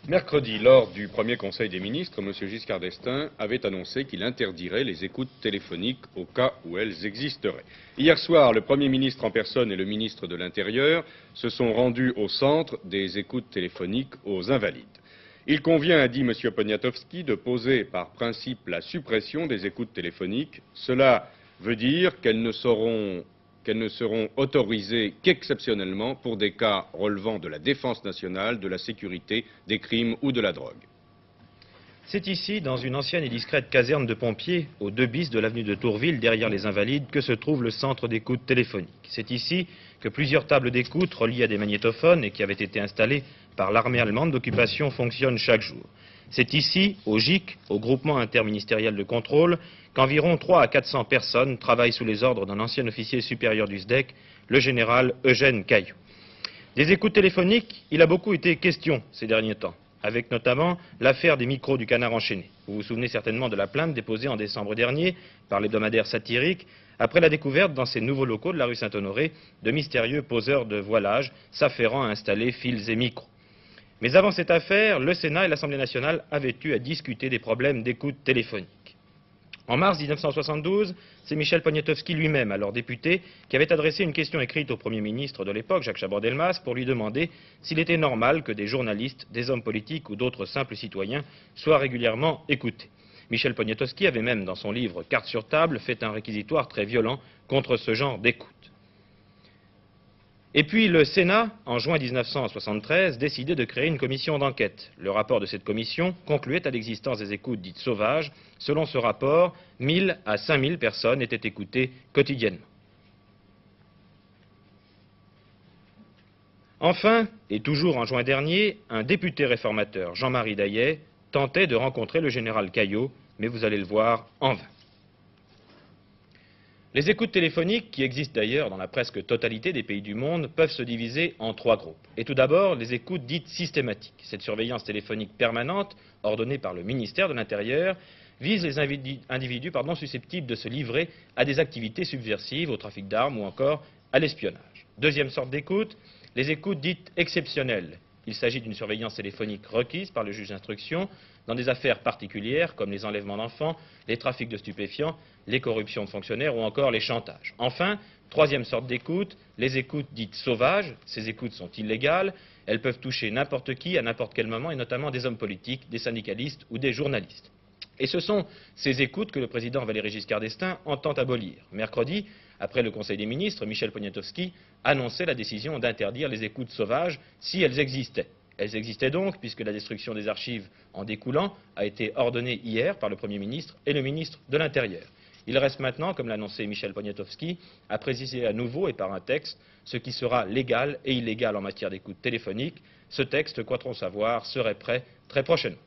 Mercredi, lors du premier Conseil des ministres, M. Giscard d'Estaing avait annoncé qu'il interdirait les écoutes téléphoniques au cas où elles existeraient. Hier soir, le Premier ministre en personne et le ministre de l'Intérieur se sont rendus au centre des écoutes téléphoniques aux Invalides. Il convient, a dit M. Poniatowski, de poser par principe la suppression des écoutes téléphoniques. Cela veut dire qu'elles ne seront autorisées qu'exceptionnellement pour des cas relevant de la défense nationale, de la sécurité, des crimes ou de la drogue. C'est ici, dans une ancienne et discrète caserne de pompiers, au 2 bis de l'avenue de Tourville, derrière les Invalides, que se trouve le centre d'écoute téléphonique. C'est ici que plusieurs tables d'écoute reliées à des magnétophones et qui avaient été installées par l'armée allemande d'occupation fonctionnent chaque jour. C'est ici, au GIC, au groupement interministériel de contrôle, qu'environ 300 à 400 personnes travaillent sous les ordres d'un ancien officier supérieur du SDEC, le général Eugène Caillot. Des écoutes téléphoniques, il a beaucoup été question ces derniers temps, avec notamment l'affaire des micros du Canard enchaîné. Vous vous souvenez certainement de la plainte déposée en décembre dernier par l'hebdomadaire satirique, après la découverte dans ces nouveaux locaux de la rue Saint-Honoré de mystérieux poseurs de voilage s'affairant à installer fils et micros. Mais avant cette affaire, le Sénat et l'Assemblée nationale avaient eu à discuter des problèmes d'écoute téléphonique. En mars 1972, c'est Michel Poniatowski lui-même, alors député, qui avait adressé une question écrite au Premier ministre de l'époque, Jacques Chaban-Delmas, pour lui demander s'il était normal que des journalistes, des hommes politiques ou d'autres simples citoyens soient régulièrement écoutés. Michel Poniatowski avait même, dans son livre « Cartes sur table », fait un réquisitoire très violent contre ce genre d'écoute. Et puis le Sénat, en juin 1973, décidait de créer une commission d'enquête. Le rapport de cette commission concluait à l'existence des écoutes dites sauvages. Selon ce rapport, 1000 à 5000 personnes étaient écoutées quotidiennement. Enfin, et toujours en juin dernier, un député réformateur, Jean-Marie Daillet, tentait de rencontrer le général Caillot, mais vous allez le voir, en vain. Les écoutes téléphoniques, qui existent d'ailleurs dans la presque totalité des pays du monde, peuvent se diviser en 3 groupes. Et tout d'abord, les écoutes dites systématiques. Cette surveillance téléphonique permanente, ordonnée par le ministère de l'Intérieur, vise les individus susceptibles de se livrer à des activités subversives, au trafic d'armes ou encore à l'espionnage. Deuxième sorte d'écoute, les écoutes dites exceptionnelles. Il s'agit d'une surveillance téléphonique requise par le juge d'instruction dans des affaires particulières comme les enlèvements d'enfants, les trafics de stupéfiants, les corruptions de fonctionnaires ou encore les chantages. Enfin, troisième sorte d'écoute, les écoutes dites sauvages. Ces écoutes sont illégales, elles peuvent toucher n'importe qui à n'importe quel moment et notamment des hommes politiques, des syndicalistes ou des journalistes. Et ce sont ces écoutes que le président Valéry Giscard d'Estaing entend abolir. Mercredi, après le Conseil des ministres, Michel Poniatowski annonçait la décision d'interdire les écoutes sauvages si elles existaient. Elles existaient donc puisque la destruction des archives en découlant a été ordonnée hier par le Premier ministre et le ministre de l'Intérieur. Il reste maintenant, comme l'a annoncé Michel Poniatowski, à préciser à nouveau et par un texte ce qui sera légal et illégal en matière d'écoute téléphonique. Ce texte, croit-on savoir, serait prêt très prochainement.